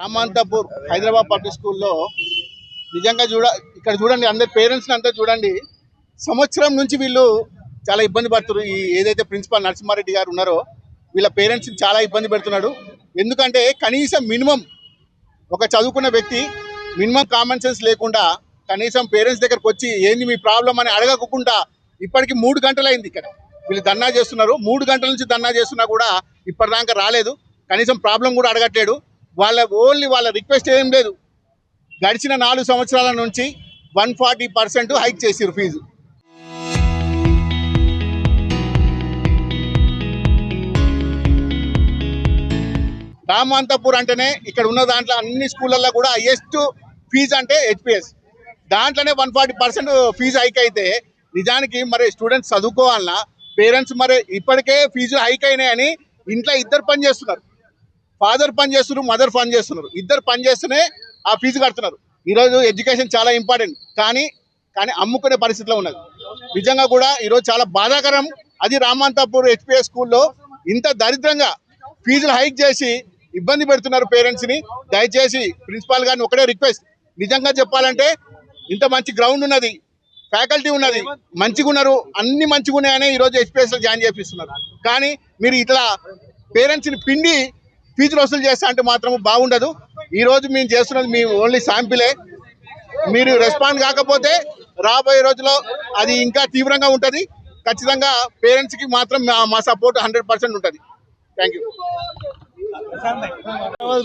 Ramanthapur Hyderabad public స్కూల్లో నిజంగా ఇక్కడ చూడండి, అందరి పేరెంట్స్ని అంతా చూడండి. సంవత్సరం నుంచి వీళ్ళు చాలా ఇబ్బంది పడుతున్నారు. ఈ ఏదైతే ప్రిన్సిపాల్ నరసింహారెడ్డి గారు ఉన్నారో వీళ్ళ పేరెంట్స్ని చాలా ఇబ్బంది పెడుతున్నాడు. ఎందుకంటే కనీసం మినిమం ఒక చదువుకున్న వ్యక్తి మినిమం కామన్ సెన్స్ లేకుండా కనీసం పేరెంట్స్ దగ్గరకు వచ్చి ఏంది మీ ప్రాబ్లం అని అడగకుండా ఇప్పటికి 3 గంటలు అయింది. ఇక్కడ వీళ్ళు ధర్నా చేస్తున్నారు. 3 గంటల నుంచి ధర్నా చేస్తున్నా కూడా ఇప్పటిదాకా రాలేదు. కనీసం ప్రాబ్లం కూడా అడగట్లేడు. వాళ్ళ రిక్వెస్ట్ ఏం లేదు. గడిచిన 4 సంవత్సరాల నుంచి 140% హైక్ చేసిరు ఫీజు. రామాంతపూర్ అంటేనే ఇక్కడ ఉన్న దాంట్లో అన్ని స్కూళ్ళల్లో కూడా హైయెస్ట్ ఫీజు అంటే హెచ్పిఎస్. దాంట్లోనే 140% ఫీజు హైక్ అయితే నిజానికి మరి స్టూడెంట్స్ చదువుకోవాలన్నా పేరెంట్స్ మరి ఇప్పటికే ఫీజు హైక్ అయినాయని ఇంట్లో ఇద్దరు పని చేస్తున్నారు. ఫాదర్ పని చేస్తున్నారు, మదర్ పని చేస్తున్నారు. ఇద్దరు పని చేస్తేనే ఆ ఫీజు కడుతున్నారు. ఈరోజు ఎడ్యుకేషన్ చాలా ఇంపార్టెంట్, కానీ అమ్ముకునే పరిస్థితిలో ఉన్నది. నిజంగా కూడా ఈరోజు చాలా బాధాకరం. అది రామాంతపూర్ హెచ్పిఎస్ స్కూల్లో ఇంత దరిద్రంగా ఫీజులు హైక్ చేసి ఇబ్బంది పెడుతున్నారు పేరెంట్స్ని. దయచేసి ప్రిన్సిపాల్ గారిని ఒకటే రిక్వెస్ట్, నిజంగా చెప్పాలంటే ఇంత మంచి గ్రౌండ్ ఉన్నది, ఫ్యాకల్టీ ఉన్నది, మంచిగా ఉన్నారు, అన్ని మంచిగా ఉన్నాయని ఈరోజు హెచ్పిఎస్లో జాయిన్ చేపిస్తున్నారు. కానీ మీరు ఇట్లా పేరెంట్స్ని పిండి ఫీజులు వసూలు చేస్తా అంటే మాత్రం బాగుండదు. ఈరోజు మేము చేస్తున్నది మీ ఓన్లీ శాంపిలే. మీరు రెస్పాండ్ కాకపోతే రాబోయే రోజుల్లో అది ఇంకా తీవ్రంగా ఉంటుంది. ఖచ్చితంగా పేరెంట్స్కి మాత్రం మా సపోర్ట్ 100% ఉంటుంది. Thank you.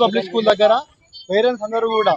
పబ్లిక్ స్కూల్ దగ్గర పేరెంట్స్ అందరూ కూడా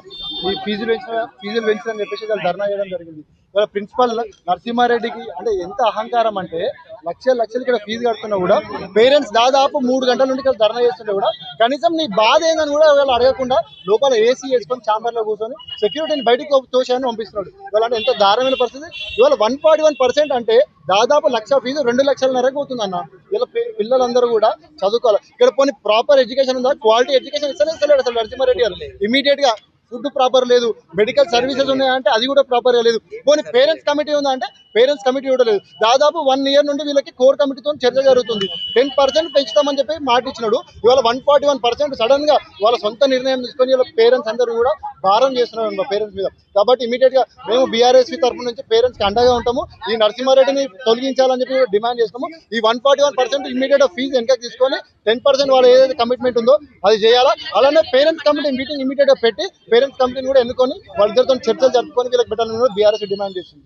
ఈ ఫీజులు పెంచని చెప్పేసి ధర్నా చేయడం జరిగింది. ఇవాళ ప్రిన్సిపల్ నరసింహారెడ్డికి అంటే ఎంత అహంకారం అంటే లక్షలు ఇక్కడ ఫీజు కడుతున్నా కూడా పేరెంట్స్ దాదాపు 3 గంటల నుండి ఇక్కడ ధర్నా చేస్తుంటే కూడా కనీసం నీ బాధ ఏందని కూడా వాళ్ళు అడగకుండా లోపల ఏసీ వేసుకొని ఛాంబర్లో కూర్చొని సెక్యూరిటీని బయటకు తోశాన్ని పంపిస్తున్నాడు. ఇవాళ అంటే ఎంత దారుణమైన పరిస్థితి. ఇవాళ 141% అంటే దాదాపు 1,00,000 ఫీజు 2,00,000 అవుతుందన్న. ఇలా పిల్లలందరూ కూడా చదువుకోవాలి. ఇక్కడ పోనీ ప్రాపర్ ఎడ్యుకేషన్ ఉందా? క్వాలిటీ ఎడ్యుకేషన్ ఇస్తలేడు అసలు నరసింహారెడ్డి గారు. ఇమీడియట్ గా ఫుడ్ ప్రాపర్ లేదు, మెడికల్ సర్వీసెస్ ఉన్నాయంటే అది కూడా ప్రాపర్గా లేదు. పోనీ పేరెంట్స్ కమిటీ ఉందా అంటే పేరెంట్స్ కమిటీ కూడా లేదు. దాదాపు 1 ఇయర్ నుండి వీళ్ళకి కోర్ కమిటీతో చర్చ జరుగుతుంది. 10% పెంచుతామని చెప్పి మాట ఇచ్చినాడు. ఇవాళ 141% సడన్ గా వాళ్ళ సొంత నిర్ణయం తీసుకొని వీళ్ళ పేరెంట్స్ అందరూ కూడా భారం చేస్తున్నారు పేరెంట్స్ మీద. కాబట్టి ఇమీడియట్ గా మేము బీఆర్ఎస్పీ తరఫు నుంచి పేరెంట్స్ కి అండగా ఉంటాము. ఈ నరసింహారెడ్డిని తొలగించాలని చెప్పి డిమాండ్ చేస్తాము. ఈ 141% ఇమీడియట్ ఫీజు వెనక తీసుకొని 10% వాళ్ళ ఏదైతే కమిట్మెంట్ ఉందో అది చేయాలా. అలానే పేరెంట్స్ కమిటీ మీటింగ్ ఇమీడియట్ గా పెట్టి పేరెంట్స్ కమిటీని కూడా ఎన్నుకొని వాళ్ళిద్దరితో చర్చలు జరుపుకొని వీళ్ళకి పెట్టాలని బీఆర్ఎస్ డిమాండ్ చేస్తుంది.